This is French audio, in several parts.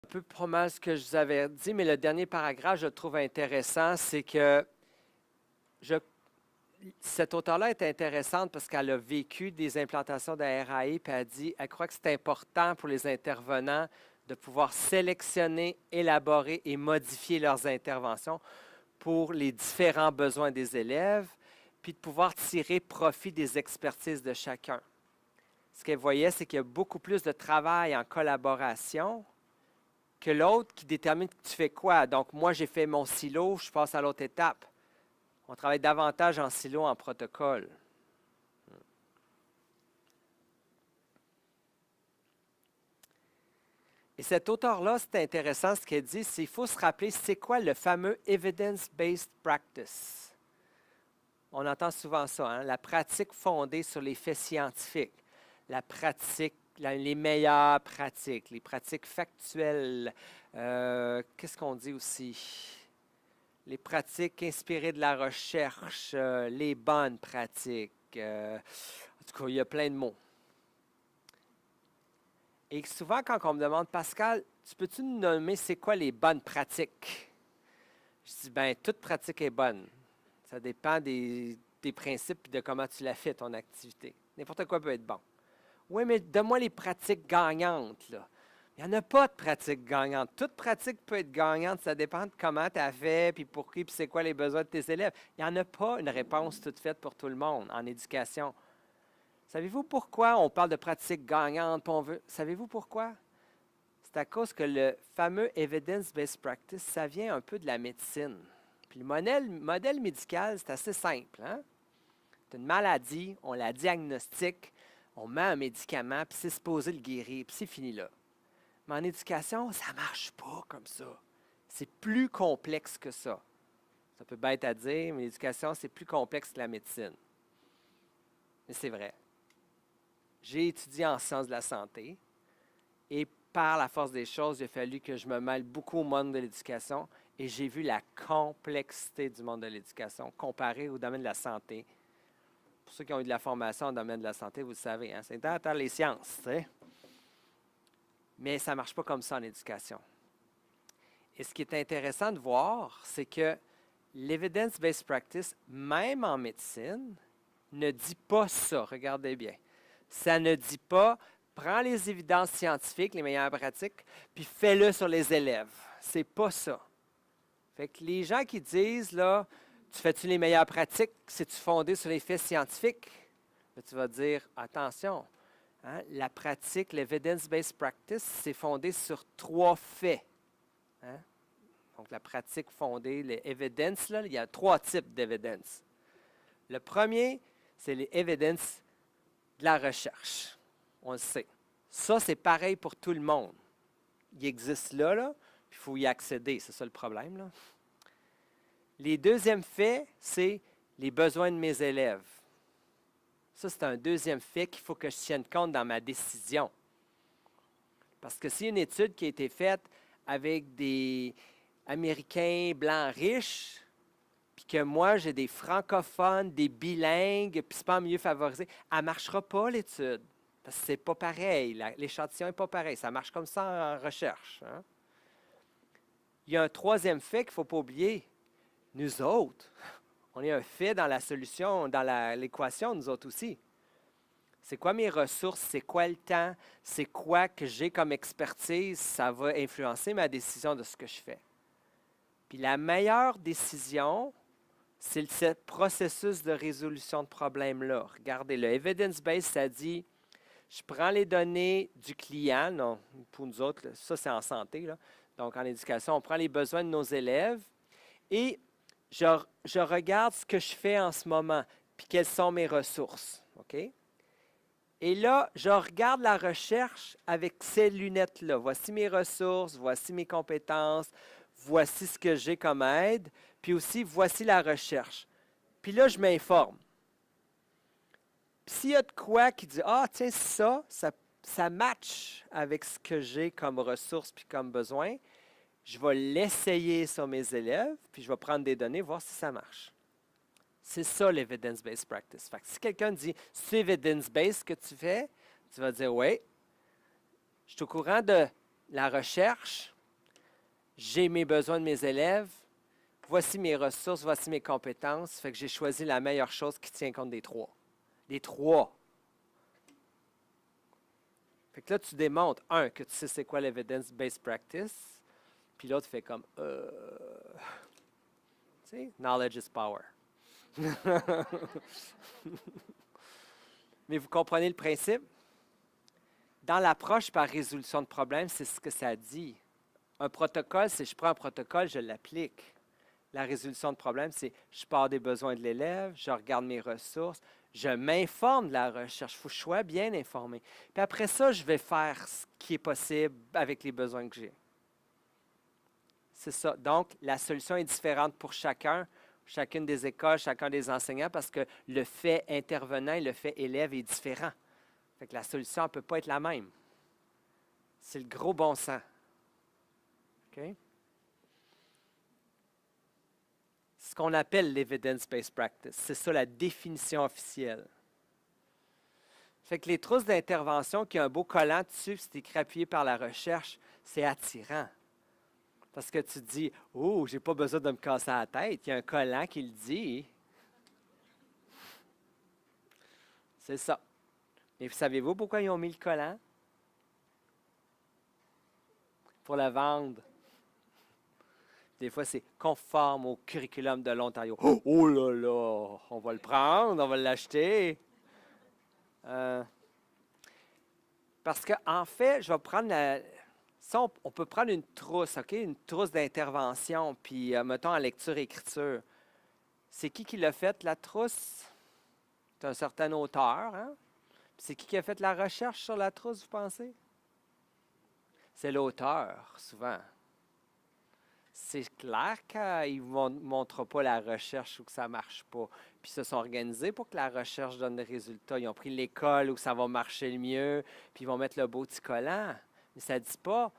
Un peu pas mal ce que je vous avais dit, mais le dernier paragraphe, je le trouve intéressant, c'est que je, cette auteure-là est intéressante parce qu'elle a vécu des implantations de RAI, puis elle dit, elle croit que c'est important pour les intervenants de pouvoir sélectionner, élaborer et modifier leurs interventions pour les différents besoins des élèves, puis de pouvoir tirer profit des expertises de chacun. Ce qu'elle voyait, c'est qu'il y a beaucoup plus de travail en collaboration que l'autre qui détermine que tu fais quoi. Donc, moi, j'ai fait mon silo, je passe à l'autre étape. On travaille davantage en silo, en protocole. Et cet auteur-là, c'est intéressant ce qu'elle dit, c'est qu'il faut se rappeler c'est quoi le fameux evidence-based practice. On entend souvent ça, hein? La pratique fondée sur les faits scientifiques, la pratique, les meilleures pratiques, les pratiques factuelles. Qu'est-ce qu'on dit aussi? Les pratiques inspirées de la recherche, les bonnes pratiques. En tout cas, il y a plein de mots. Et souvent, quand on me demande, Pascal, peux-tu nous nommer c'est quoi les bonnes pratiques? Je dis, bien, toute pratique est bonne. Ça dépend des principes et de comment tu l'as fait, ton activité. N'importe quoi peut être bon. Oui, mais donne-moi les pratiques gagnantes, là. Il n'y en a pas de pratique gagnante. Toute pratique peut être gagnante. Ça dépend de comment tu as fait, puis pour qui, puis c'est quoi les besoins de tes élèves. Il n'y en a pas une réponse toute faite pour tout le monde en éducation. Savez-vous pourquoi on parle de pratique gagnante? Savez-vous pourquoi? C'est à cause que le fameux evidence-based practice, ça vient un peu de la médecine. Puis le modèle médical, c'est assez simple. Hein? Tu as une maladie, on la diagnostique, on met un médicament, puis c'est supposé le guérir, puis c'est fini là. Mais en éducation, ça ne marche pas comme ça. C'est plus complexe que ça. Ça peut bête à dire, mais l'éducation, c'est plus complexe que la médecine. Mais c'est vrai. J'ai étudié en sciences de la santé et par la force des choses, il a fallu que je me mêle beaucoup au monde de l'éducation et j'ai vu la complexité du monde de l'éducation comparé au domaine de la santé. Pour ceux qui ont eu de la formation dans le domaine de la santé, vous le savez, hein, c'est dans les sciences, tu sais. Mais ça ne marche pas comme ça en éducation. Et ce qui est intéressant de voir, c'est que l'evidence-based practice, même en médecine, ne dit pas ça. Regardez bien. Ça ne dit pas, prends les évidences scientifiques, les meilleures pratiques, puis fais-le sur les élèves. C'est pas ça. Fait que les gens qui disent, là, tu fais-tu les meilleures pratiques, c'est-tu fondé sur les faits scientifiques? Là, tu vas dire, attention, hein, la pratique, l'evidence-based practice, c'est fondé sur 3 faits. Hein? Donc, la pratique fondée, les evidence, là, il y a 3 types d'evidence. Le premier, c'est les evidence de la recherche. On le sait. Ça, c'est pareil pour tout le monde. Il existe là, puis il faut y accéder. C'est ça le problème, là. Les deuxièmes faits, c'est les besoins de mes élèves. Ça, c'est un deuxième fait qu'il faut que je tienne compte dans ma décision. Parce que s'il y a une étude qui a été faite avec des Américains blancs riches, puis que moi, j'ai des francophones, des bilingues, puis c'est pas en milieu favorisé, elle ne marchera pas, l'étude. Parce que c'est pas pareil. L'échantillon n'est pas pareil. Ça marche comme ça en recherche. Hein? Il y a un troisième fait qu'il ne faut pas oublier. Nous autres, on est un fait dans la solution, dans l'équation, nous autres aussi. C'est quoi mes ressources? C'est quoi le temps? C'est quoi que j'ai comme expertise? Ça va influencer ma décision de ce que je fais. Puis la meilleure décision, c'est ce processus de résolution de problème-là. Regardez, le evidence-based, ça dit, je prends les données du client, non, pour nous autres, ça c'est en santé, là. Donc en éducation, on prend les besoins de nos élèves et je regarde ce que je fais en ce moment, puis quelles sont mes ressources. OK? Et là, je regarde la recherche avec ces lunettes-là. Voici mes ressources, voici mes compétences, voici ce que j'ai comme aide, puis aussi voici la recherche. Puis là, je m'informe. Puis s'il y a de quoi qui dit, ah, tiens, ça match avec ce que j'ai comme ressources puis comme besoin, je vais l'essayer sur mes élèves, puis je vais prendre des données, voir si ça marche. C'est ça l'evidence-based practice. Fait que si quelqu'un dit, c'est evidence-based que tu fais, tu vas dire, oui, je suis au courant de la recherche, j'ai mes besoins de mes élèves, voici mes ressources, voici mes compétences, fait que j'ai choisi la meilleure chose qui tient compte des trois. Les trois. Fait que là, tu démontres, que tu sais c'est quoi l'evidence-based practice, puis l'autre fait comme, tu sais, knowledge is power. Mais vous comprenez le principe? Dans l'approche par résolution de problème, c'est ce que ça dit. Un protocole, c'est je prends un protocole, je l'applique. La résolution de problème, c'est je pars des besoins de l'élève, je regarde mes ressources, je m'informe de la recherche. Il faut que je sois bien informé. Puis après ça, je vais faire ce qui est possible avec les besoins que j'ai. C'est ça. Donc, la solution est différente pour chacune des écoles, chacun des enseignants, parce que le fait intervenant et le fait élève est différent. Fait que la solution ne peut pas être la même. C'est le gros bon sens. OK? Ce qu'on appelle l'evidence-based practice. C'est ça la définition officielle. Fait que les trousses d'intervention qui ont un beau collant dessus, c'est écrit appuyé par la recherche, c'est attirant. Parce que tu te dis, oh, j'ai pas besoin de me casser la tête, il y a un collant qui le dit. C'est ça. Mais savez-vous pourquoi ils ont mis le collant? Pour le vendre. Des fois, c'est conforme au curriculum de l'Ontario. Oh là là, on va le prendre, on va l'acheter. Parce qu'en fait, je vais prendre ça, on peut prendre une trousse, OK? Une trousse d'intervention, puis mettons en lecture-écriture. C'est qui l'a fait, la trousse? C'est un certain auteur, hein? Puis c'est qui a fait la recherche sur la trousse, vous pensez? C'est l'auteur, souvent. C'est clair qu'ils ne montrent pas la recherche où que ça ne marche pas. Puis ils se sont organisés pour que la recherche donne des résultats. Ils ont pris l'école où ça va marcher le mieux, puis ils vont mettre le beau petit collant. Mais ça ne dit pas,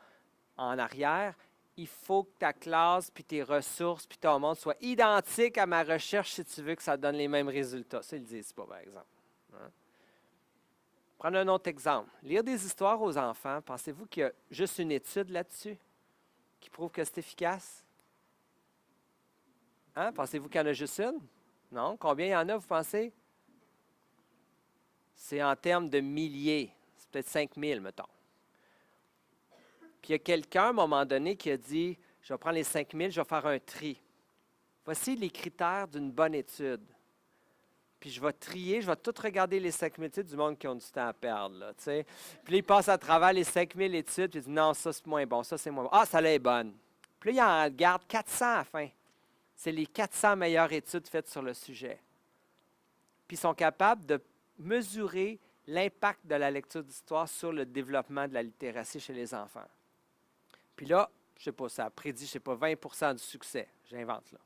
en arrière, il faut que ta classe, puis tes ressources, puis ton monde soient identiques à ma recherche si tu veux que ça donne les mêmes résultats. Ça, ils ne le disent pas, par exemple. Hein? Prendre un autre exemple. Lire des histoires aux enfants, pensez-vous qu'il y a juste une étude là-dessus qui prouve que c'est efficace? Hein? Pensez-vous qu'il y en a juste une? Non? Combien il y en a, vous pensez? C'est en termes de milliers. C'est peut-être 5000, mettons. Puis il y a quelqu'un, à un moment donné, qui a dit, je vais prendre les 5000, je vais faire un tri. Voici les critères d'une bonne étude. Puis je vais trier, je vais tout regarder les 5000 études du monde qui ont du temps à perdre. Là, t'sais. Puis là, il passe à travers les 5000 études, puis il dit, non, ça c'est moins bon, ça c'est moins bon. Ah, ça là est bonne. Puis là, il en garde 400 à la fin. C'est les 400 meilleures études faites sur le sujet. Puis ils sont capables de mesurer l'impact de la lecture d'histoire sur le développement de la littératie chez les enfants. Puis là, je ne sais pas, ça prédit, je ne sais pas, 20 du succès. J'invente là.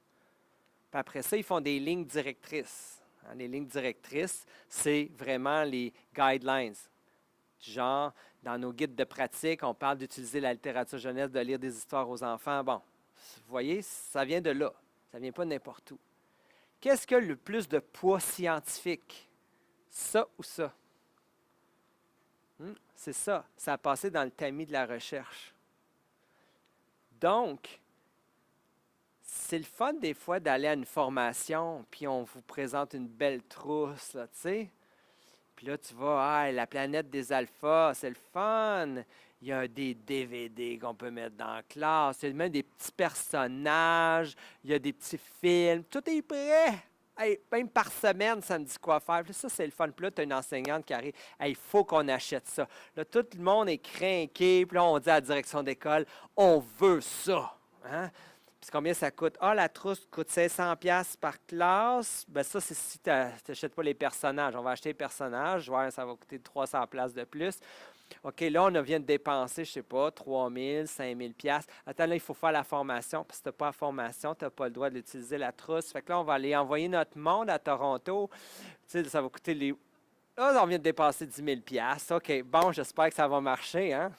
Puis après ça, ils font des lignes directrices. Les lignes directrices, c'est vraiment les guidelines. Genre, dans nos guides de pratique, on parle d'utiliser la littérature jeunesse, de lire des histoires aux enfants. Bon, vous voyez, ça vient de là. Ça ne vient pas de n'importe où. Qu'est-ce qui a le plus de poids scientifique? Ça ou ça? C'est ça. Ça a passé dans le tamis de la recherche. Donc, c'est le fun des fois d'aller à une formation, puis on vous présente une belle trousse, là, tu sais. Puis là, tu vas, la planète des alphas, c'est le fun. Il y a des DVD qu'on peut mettre dans la classe. Il y a même des petits personnages, il y a des petits films. Tout est prêt. Hey, même par semaine, ça me dit quoi faire. Puis ça, c'est le fun. Puis là, tu as une enseignante qui arrive. Hey, il faut qu'on achète ça. Là, tout le monde est crinqué. Puis là, on dit à la direction d'école, on veut ça. Hein? Puis combien ça coûte? Ah, la trousse coûte 500$ par classe. Bien, ça, c'est si tu n'achètes pas les personnages. On va acheter les personnages. Ouais, ça va coûter 300$ de plus. OK, là, on vient de dépenser, je ne sais pas, 3000, 5000$. Attends, là, il faut faire la formation. Puis si tu n'as pas la formation, tu n'as pas le droit d'utiliser la trousse. Fait que là, on va aller envoyer notre monde à Toronto. Tu sais, ça va coûter les... Là, on vient de dépenser 10 000$. OK, bon, j'espère que ça va marcher, hein?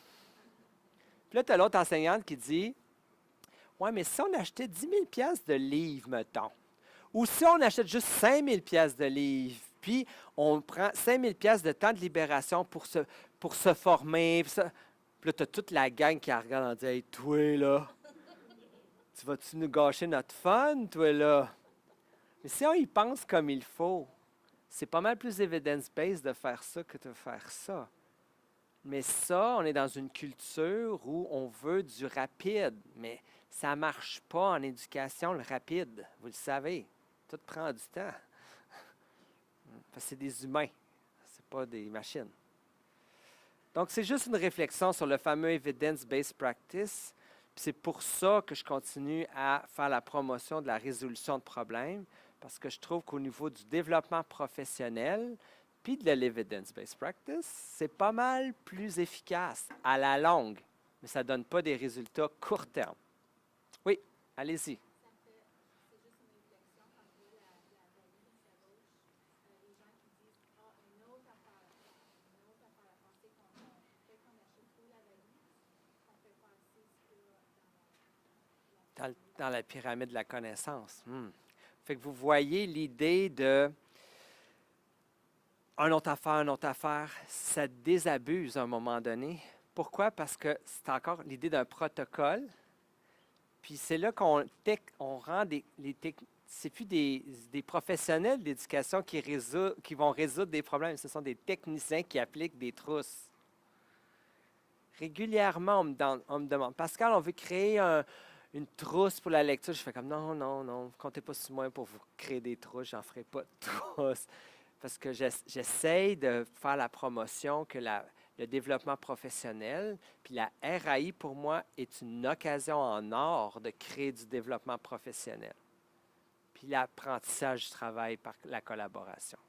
Puis là, tu as l'autre enseignante qui dit, ouais, mais si on achetait 10 000$ de livres, mettons, ou si on achète juste 5 000$ de livres, puis on prend 5 000$ de temps de libération pour se former. Puis là, tu as toute la gang qui regarde en disant, hey, toi, là, Tu vas-tu nous gâcher notre fun, toi, là? Mais si on y pense comme il faut, c'est pas mal plus evidence-based de faire ça que de faire ça. Mais ça, on est dans une culture où on veut du rapide, mais ça ne marche pas en éducation, le rapide. Vous le savez, tout prend du temps. Parce que c'est des humains, ce n'est pas des machines. Donc, c'est juste une réflexion sur le fameux evidence-based practice. C'est pour ça que je continue à faire la promotion de la résolution de problèmes, parce que je trouve qu'au niveau du développement professionnel, puis de l'evidence-based practice, c'est pas mal plus efficace à la longue, mais ça ne donne pas des résultats court terme. Oui, allez-y. Dans la pyramide de la connaissance. Fait que vous voyez l'idée de un autre affaire, ça désabuse à un moment donné. Pourquoi? Parce que c'est encore l'idée d'un protocole. Puis c'est là qu'on rend c'est plus des professionnels d'éducation qui vont résoudre des problèmes. Ce sont des techniciens qui appliquent des trousses. Régulièrement, on me demande, Pascal, on veut créer une trousse pour la lecture. Je fais comme, non, non, non, comptez pas sur moi pour vous créer des trousses, j'en ferai pas de trousse. Parce que j'essaye de faire la promotion que le développement professionnel, puis la RAI, pour moi, est une occasion en or de créer du développement professionnel. Puis l'apprentissage du travail par la collaboration.